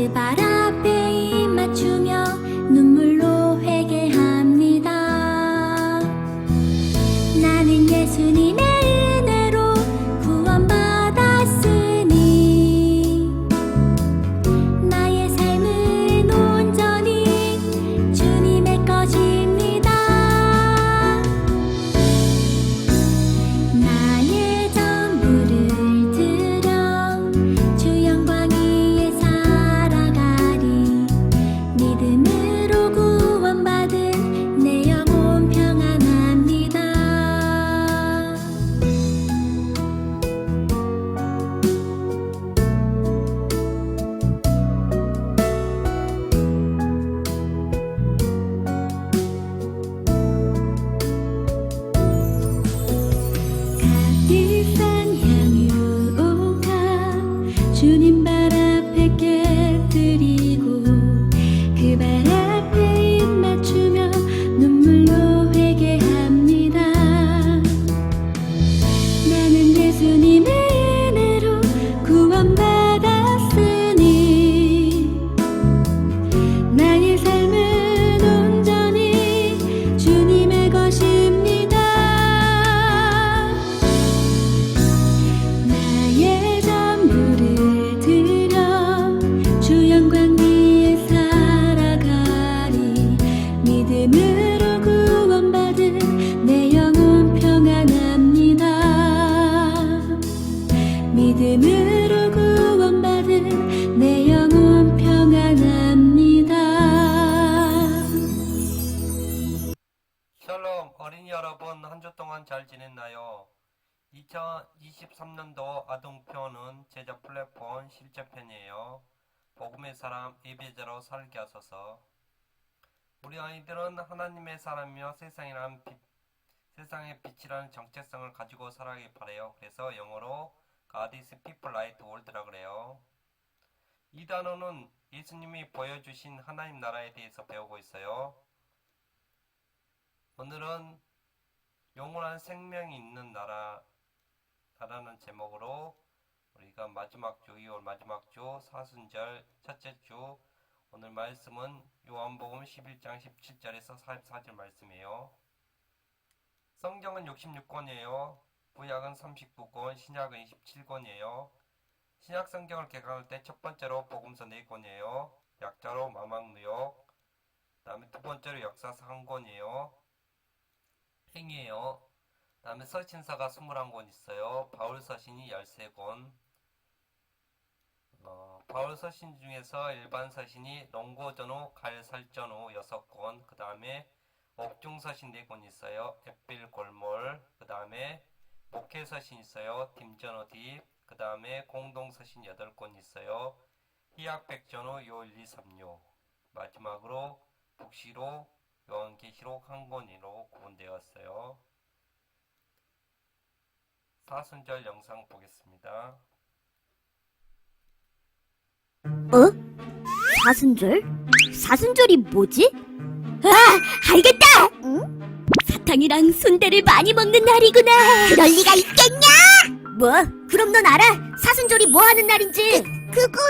그 발 앞에 입 맞추며 눈물로 회개합니다. 나는 예수님의 은혜로 구원받았으니 나의 삶은 온전히 주님의 것입니다. 나의 전부를 들여 주 영광 위에 살아가리. 믿음으로 구원받은 내 영혼 평안합니다. 값비싼 향유가 주님 발 앞에 깨뜨리고 그 발 앞에 입 맞추며 눈물로 회개합니다. 나는 예수님의 은혜로 구원받았으니 나의 삶은 온전히 주님의 것입니다. 나의 전부를 들여 주 영광 위에 살아가리. 믿음으로 구원받은 내 영혼 평안합니다. 믿음으로 구원받은 내 영혼 평안합니다. 샬롬 어린이 여러분, 한 주 동안 잘 지냈나요? 2023년도 아동편은 제자 플랫폼 실제편이에요. 복음의 사람 예배자로 살게 하소서. 우리 아이들은 하나님의 사람이며 세상의 빛이라는 정체성을 가지고 살아가길 바래요. 그래서 영어로 God is people light world라 그래요. 이 단어는 예수님이 보여주신 하나님 나라에 대해서 배우고 있어요. 오늘은 영원한 생명이 있는 나라라는 제목으로 우리가 마지막 주, 2월 마지막 주 사순절 첫째 주, 오늘 말씀은 요한복음 11장 17절에서 44절 말씀이에요. 성경은 66권이에요. 구약은 39권, 신약은 27권이에요. 신약 성경을 개강할 때 첫 번째로 복음서 4권이에요. 약자로 마망누역, 그 다음에 두 번째로 역사서 1권이에요. 행이에요. 그 다음에 서신서가 21권 있어요. 바울 서신이 13권. 바울 서신 중에서 일반 서신이 농고전후, 갈살전후 6권, 그 다음에 옥중 서신 4권 있어요. 햇빌 골몰, 그 다음에 목회 서신 있어요. 딤전후 딥, 그 다음에 공동 서신 8권 있어요. 희약 백전후 요 1, 2, 3, 6. 마지막으로 북시록, 요한계시록 1권으로 구분되었어요. 사순절 영상 보겠습니다. 사순절? 사순절이 뭐지? 아! 알겠다! 응? 사탕이랑 순대를 많이 먹는 날이구나. 그럴 리가 있겠냐? 뭐? 그럼 넌 알아? 사순절이 뭐 하는 날인지? 그건...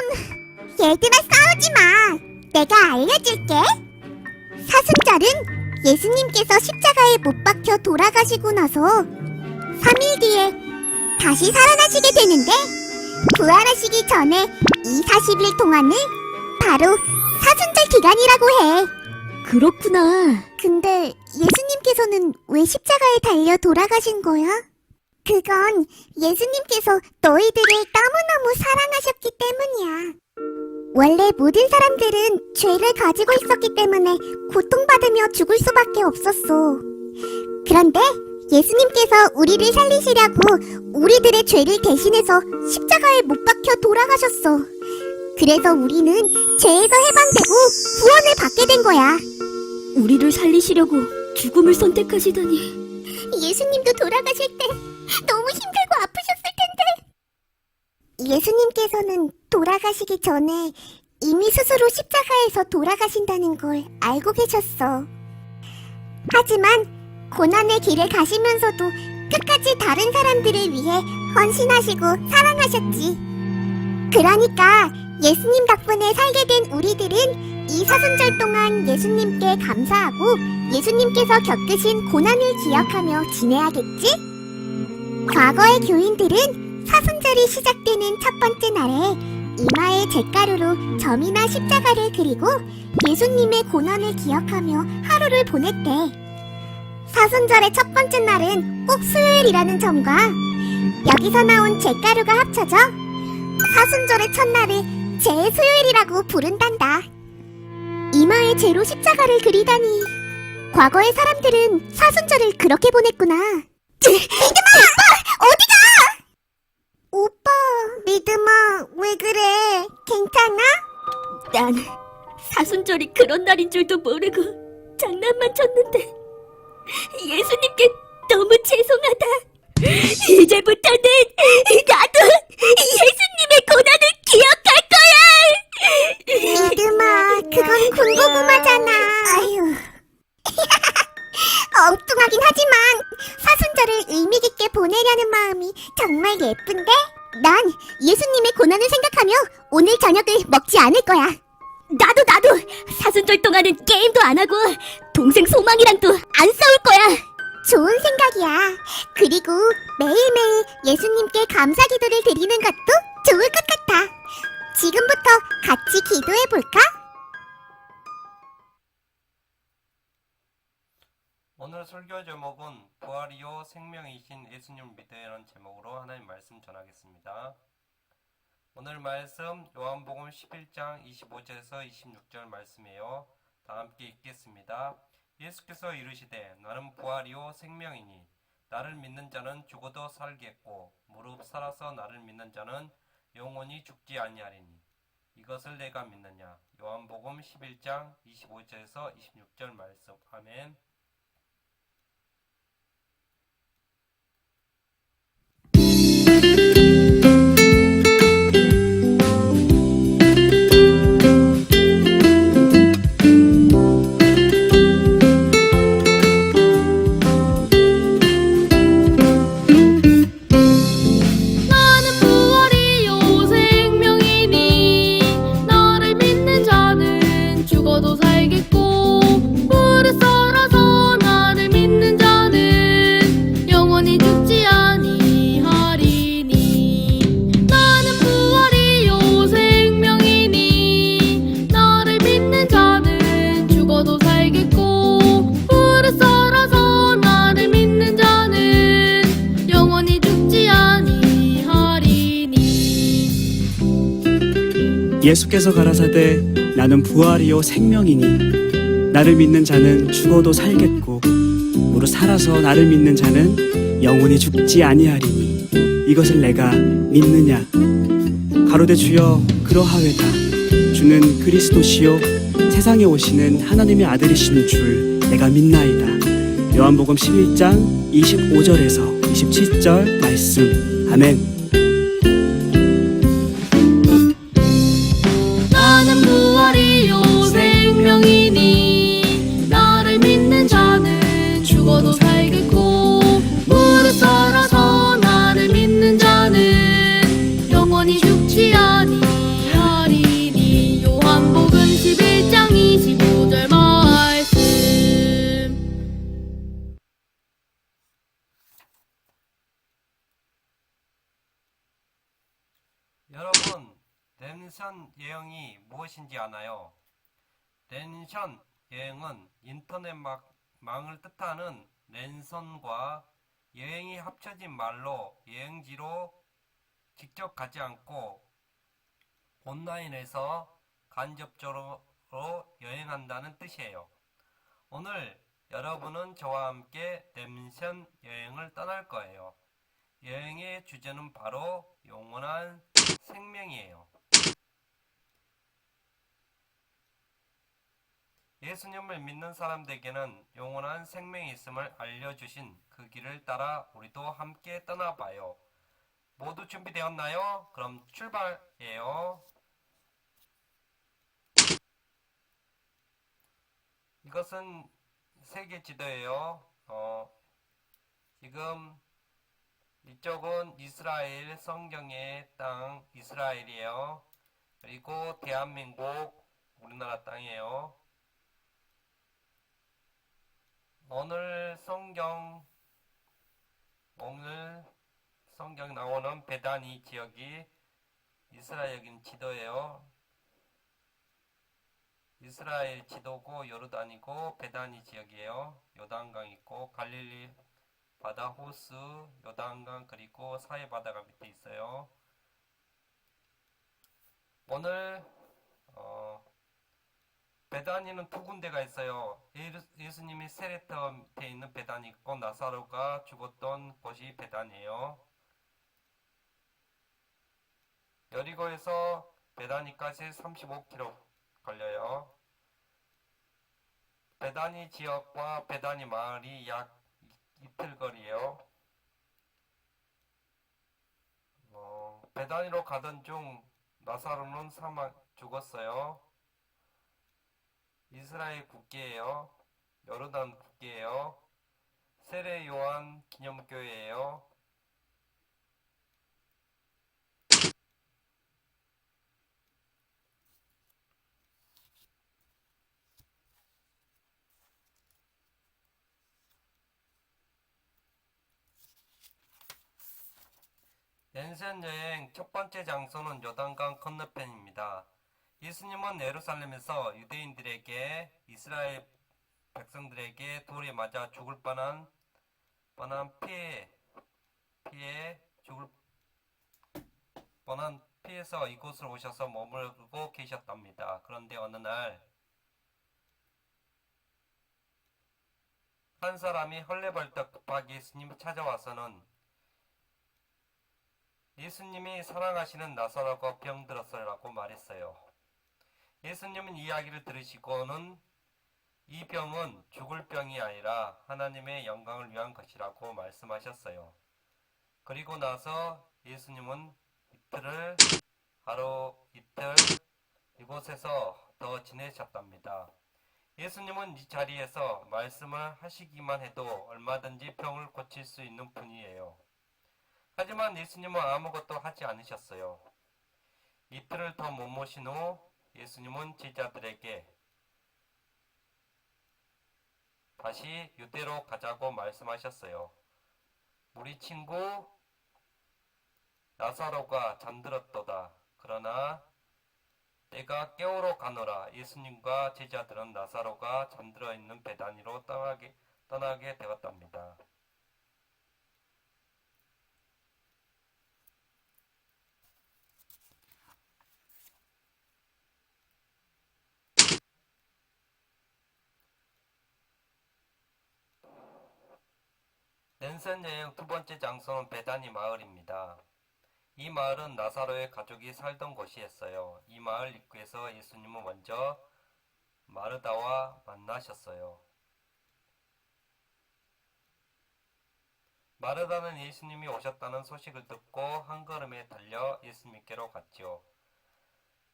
얘들아 싸우지 마. 내가 알려줄게. 사순절은 예수님께서 십자가에 못 박혀 돌아가시고 나서 3일 뒤에 다시 살아나시게 되는데, 부활하시기 전에 이 40일 동안을 바로 사순절 기간이라고 해. 그렇구나. 근데 예수님께서는 왜 십자가에 달려 돌아가신 거야? 그건 예수님께서 너희들을 너무너무 사랑하셨기 때문이야. 원래 모든 사람들은 죄를 가지고 있었기 때문에 고통받으며 죽을 수밖에 없었어. 그런데 예수님께서 우리를 살리시려고 우리들의 죄를 대신해서 십자가에 못 박혀 돌아가셨어. 그래서 우리는 죄에서 해방되고 구원을 받게 된 거야. 우리를 살리시려고 죽음을 선택하시다니. 예수님도 돌아가실 때 너무 힘들고 아프셨을 텐데. 예수님께서는 돌아가시기 전에 이미 스스로 십자가에서 돌아가신다는 걸 알고 계셨어. 하지만 고난의 길을 가시면서도 끝까지 다른 사람들을 위해 헌신하시고 사랑하셨지. 그러니까 예수님 덕분에 살게 된 우리들은 이 사순절 동안 예수님께 감사하고 예수님께서 겪으신 고난을 기억하며 지내야겠지? 과거의 교인들은 사순절이 시작되는 첫 번째 날에 이마에 잿가루로 점이나 십자가를 그리고 예수님의 고난을 기억하며 하루를 보냈대. 사순절의 첫 번째 날은 꼭 수요일이라는 점과 여기서 나온 잿가루가 합쳐져 사순절의 첫날을 제수요일이라고 부른단다. 이마에 제로 십자가를 그리다니 과거의 사람들은 사순절을 그렇게 보냈구나. 믿음아! 오빠! 어디가? 오빠, 믿음아, 왜 그래? 괜찮아? 난 사순절이 그런 날인 줄도 모르고 장난만 쳤는데 예수님께 너무 죄송하다. 이제부터는 나도 예수님의 고난을 기억할 거야. 믿음아, 그건 군고구마잖아. 아유. 엉뚱하긴 하지만 사순절을 의미 깊게 보내려는 마음이 정말 예쁜데? 난 예수님의 고난을 생각하며 오늘 저녁을 먹지 않을 거야. 나도 사순절 동안은 게임도 안 하고 동생 소망이랑도 안 싸울 거야. 좋은 생각이야. 그리고 매일매일 예수님께 감사 기도를 드리는 것도 좋을 것 같아. 지금부터 같이 기도해 볼까? 오늘 설교 제목은 부활이요 생명이신 예수님을 믿으라는 제목으로 하나님 말씀 전하겠습니다. 오늘 말씀 요한복음 11장 25절에서 26절 말씀이에요. 다 함께 읽겠습니다. 예수께서 이르시되 나는 부활이요 생명이니 나를 믿는 자는 죽어도 살겠고 무릇 살아서 나를 믿는 자는 영원히 죽지 아니하리니 이것을 내가 믿느냐. 요한복음 11장 25절에서 26절 말씀. 아멘. 나는 부활이요 생명이니 나를 믿는 자는 죽어도 살겠고 무릇 살아서 나를 믿는 자는 영원히 죽지 아니하리니. 나는 부활이요 생명이니 나를 믿는 자는 죽어도 살겠고 무릇 살아서 나를 믿는 자는 영원히 죽지 아니하리니. 예수께서 가라사대 나는 부활이요 생명이니 나를 믿는 자는 죽어도 살겠고 무릇 살아서 나를 믿는 자는 영원히 죽지 아니하리니 이것을 내가 믿느냐. 가로되 주여 그러하외다. 주는 그리스도시요 세상에 오시는 하나님의 아들이신 줄 내가 믿나이다. 요한복음 11장 25절에서 27절 말씀. 아멘. 나는 부활이요 생명이니 나를 믿는 자는 죽어도 살겠고 무릇 살아서 나를 믿는 자는 영원히 죽지 아니하리니. 요한복음 11장 25절 말씀. 여러분, 랜선 여행이 무엇인지 아나요? 랜선 여행은 인터넷 망을 뜻하는 랜선과 여행이 합쳐진 말로 여행지로 직접 가지 않고 온라인에서 간접적으로 여행한다는 뜻이에요. 오늘 여러분은 저와 함께 랜선 여행을 떠날 거예요. 여행의 주제는 바로 영원한 생명이에요. 예수님을 믿는 사람들에게는 영원한 생명이 있음을 알려주신 그 길을 따라 우리도 함께 떠나봐요. 모두 준비되었나요? 그럼 출발해요. 이것은 세계 지도예요. 지금 이쪽은 이스라엘 성경의 땅 이스라엘이에요. 그리고 대한민국 우리나라 땅이에요. 오늘 성경 나오는 베다니 지역이 이스라엘인 지도예요. 이스라엘 지도고 요르단이고 베다니 지역이에요. 요단강 있고 갈릴리 바다 호수, 요단강 그리고 사해 바다가 밑에 있어요. 오늘 베다니는 두 군데가 있어요. 예수님이 세레터에 있는 베다니 있고 나사로가 죽었던 곳이 베다니에요. 여리고에서 베다니까지 35km 걸려요. 베다니 지역과 베다니 마을이 약 이틀 거리에요. 베다니로 가던 중 나사로는 죽었어요. 이스라엘 국기예요. 요르단 국기예요. 세례 요한 기념교회예요. 연신 여행 첫 번째 장소는 요단강 건너편입니다. 예수님은 예루살렘에서 유대인들에게 이스라엘 백성들에게 돌에 맞아 죽을 뻔한 피해서 이곳으로 오셔서 머물고 계셨답니다. 그런데 어느 날 한 사람이 헐레벌떡 급하게 예수님을 찾아와서는 예수님이 사랑하시는 나사로가 병들었어라고 말했어요. 예수님은 이야기를 들으시고는 이 병은 죽을 병이 아니라 하나님의 영광을 위한 것이라고 말씀하셨어요. 그리고 나서 예수님은 하루 이틀 이곳에서 더 지내셨답니다. 예수님은 이 자리에서 말씀을 하시기만 해도 얼마든지 병을 고칠 수 있는 분이에요. 하지만 예수님은 아무것도 하지 않으셨어요. 이틀을 더 못 모신 후 예수님은 제자들에게 다시 유대로 가자고 말씀하셨어요. 우리 친구 나사로가 잠들었도다. 그러나 내가 깨우러 가노라. 예수님과 제자들은 나사로가 잠들어 있는 베다니로 떠나게 되었답니다. 랜선 여행 두 번째 장소는 베다니 마을입니다. 이 마을은 나사로의 가족이 살던 곳이었어요. 이 마을 입구에서 예수님은 먼저 마르다와 만나셨어요. 마르다는 예수님이 오셨다는 소식을 듣고 한 걸음에 달려 예수님께로 갔지요.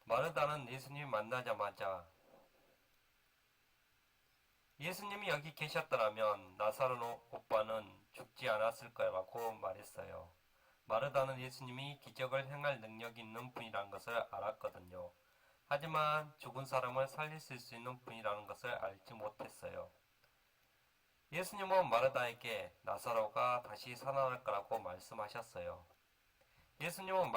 마르다는 예수님이 만나자마자 예수님이 여기 계셨더라면 나사로 오빠는 죽지 않았을 거라고 말했어요. 마르다는 예수님이 기적을 행할 능력이 있는 분이라는 것을 알았거든요. 하지만 죽은 사람을 살리실 수 있는 분이라는 것을 알지 못했어요. 예수님은 마르다에게 나사로가 다시 살아날 거라고 말씀하셨어요. 예수님은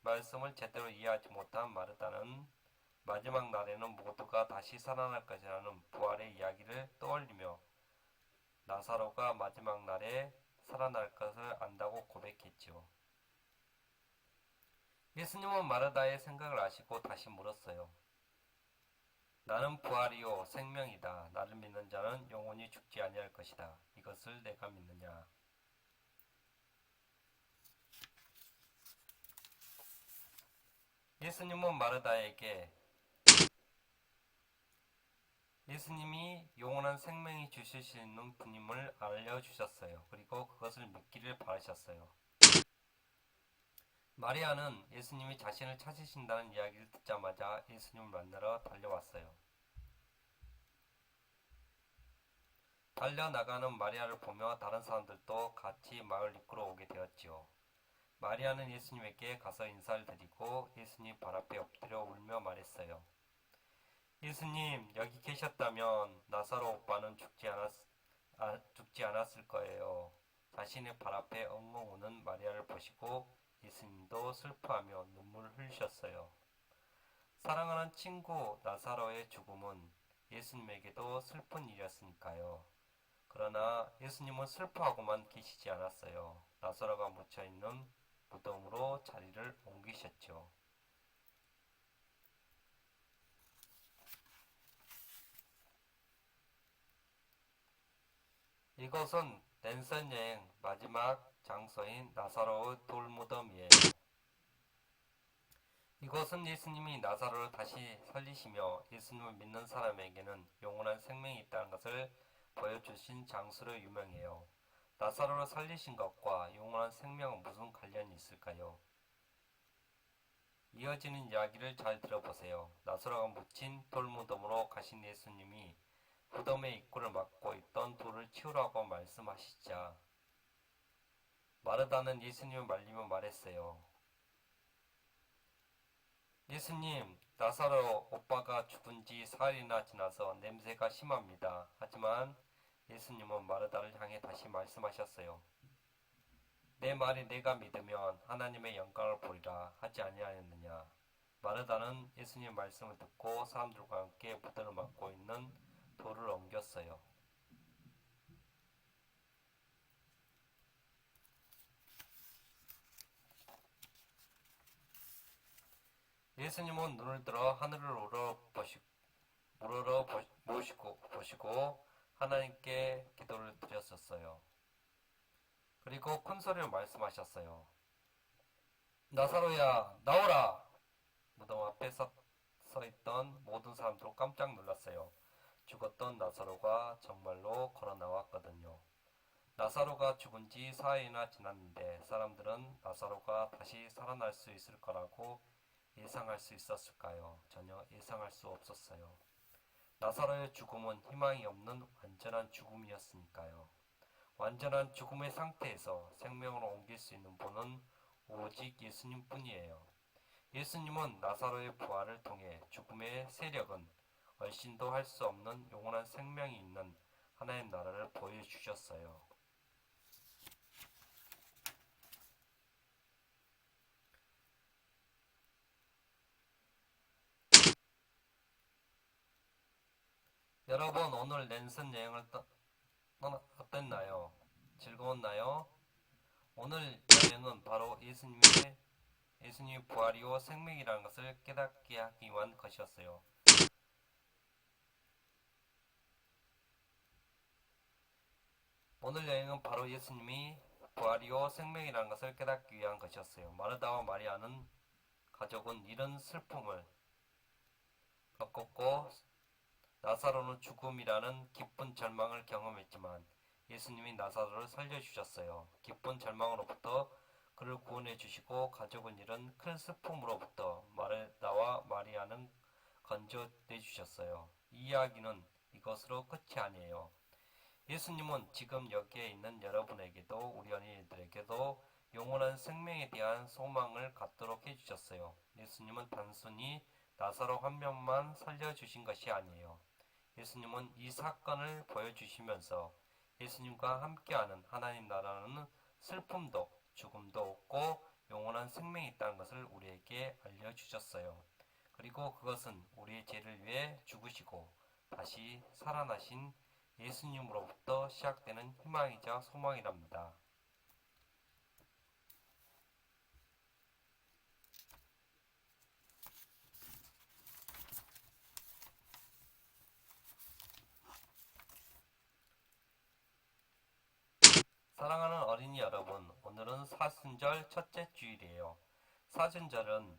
말씀을 제대로 이해하지 못한 마르다는 마지막 날에는 모두가 다시 살아날 것이라는 부활의 이야기를 떠올리며 나사로가 마지막 날에 살아날 것을 안다고 고백했지요. 예수님은 마르다의 생각을 아시고 다시 물었어요. 나는 부활이요 생명이다. 나를 믿는 자는 영원히 죽지 아니할 것이다. 이것을 내가 믿느냐? 예수님은 마르다에게 예수님이 영원한 생명이 주실 수 있는 분임을 알려주셨어요. 그리고 그것을 믿기를 바라셨어요. 마리아는 예수님이 자신을 찾으신다는 이야기를 듣자마자 예수님을 만나러 달려왔어요. 달려나가는 마리아를 보며 다른 사람들도 같이 마을 입구로 오게 되었지요. 마리아는 예수님에게 가서 인사를 드리고 예수님 발 앞에 엎드려 울며 말했어요. 예수님, 여기 계셨다면 나사로 오빠는 죽지 않았을 거예요. 자신의 발 앞에 엉엉 우는 마리아를 보시고 예수님도 슬퍼하며 눈물을 흘리셨어요. 사랑하는 친구 나사로의 죽음은 예수님에게도 슬픈 일이었으니까요. 그러나 예수님은 슬퍼하고만 계시지 않았어요. 나사로가 묻혀있는 무덤으로 자리를 옮기셨죠. 이곳은 랜선 여행 마지막 장소인 나사로의 돌무덤이에요. 이곳은 예수님이 나사로를 다시 살리시며 예수님을 믿는 사람에게는 영원한 생명이 있다는 것을 보여주신 장소로 유명해요. 나사로를 살리신 것과 영원한 생명은 무슨 관련이 있을까요? 이어지는 이야기를 잘 들어보세요. 나사로가 묻힌 돌무덤으로 가신 예수님이 무덤의 입구를 막고 있던 돌을 치우라고 말씀하시자 마르다는 예수님을 말리며 말했어요. 예수님, 나사로 오빠가 죽은 지 사흘이나 지나서 냄새가 심합니다. 하지만 예수님은 마르다를 향해 다시 말씀하셨어요. 내 말이 내가 믿으면 하나님의 영광을 보리라 하지 아니하였느냐. 마르다는 예수님의 말씀을 듣고 사람들과 함께 무덤을 막고 있는 돌을 옮겼어요. 예수님은 눈을 들어 하늘을 보시고 하나님께 기도를 드렸었어요. 그리고 큰 소리로 말씀하셨어요. 나사로야, 나오라! 무덤 앞에 서 있던 모든 사람들은 깜짝 놀랐어요. 죽었던 나사로가 정말로 걸어 나왔거든요. 나사로가 죽은 지 사흘이나 지났는데 사람들은 나사로가 다시 살아날 수 있을 거라고 예상할 수 있었을까요? 전혀 예상할 수 없었어요. 나사로의 죽음은 희망이 없는 완전한 죽음이었으니까요. 완전한 죽음의 상태에서 생명으로 옮길 수 있는 분은 오직 예수님뿐이에요. 예수님은 나사로의 부활을 통해 죽음의 세력은 얼씬도 할 수 없는 영원한 생명이 있는 하나님 나라를 보여주셨어요. 여러분, 오늘 랜선 여행을 어땠나요? 즐거웠나요? 오늘 여행은 바로 예수님의 부활이요 생명이라는 것을 깨닫게 하기 위한 것이었어요. 오늘 여행은 바로 예수님이 부활이요 생명이라는 것을 깨닫기 위한 것이었어요. 마르다와 마리아는 가족은 이런 슬픔을 겪었고 나사로는 죽음이라는 기쁜 절망을 경험했지만 예수님이 나사로를 살려주셨어요. 기쁜 절망으로부터 그를 구원해 주시고 가족은 이런 큰 슬픔으로부터 마르다와 마리아는 건져내 주셨어요. 이 이야기는 이것으로 끝이 아니에요. 예수님은 지금 여기에 있는 여러분에게도 우리 어린이들에게도 영원한 생명에 대한 소망을 갖도록 해주셨어요. 예수님은 단순히 나사로 한 명만 살려주신 것이 아니에요. 예수님은 이 사건을 보여주시면서 예수님과 함께하는 하나님 나라는 슬픔도 죽음도 없고 영원한 생명이 있다는 것을 우리에게 알려주셨어요. 그리고 그것은 우리의 죄를 위해 죽으시고 다시 살아나신 예수님으로부터 시작되는 희망이자 소망이랍니다. 사랑하는 어린이 여러분, 오늘은 사순절 첫째 주일이에요. 사순절은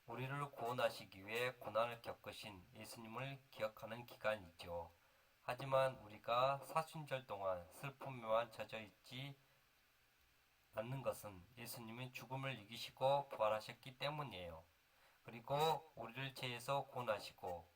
우리를 구원하시기 위해 고난을 겪으신 예수님을 기억하는 기간이죠. 하지만 우리가 사순절 동안 슬픔에만 젖어 있지 않는 것은 예수님이 죽음을 이기시고 부활하셨기 때문이에요. 그리고 우리를 죄에서 구원하시고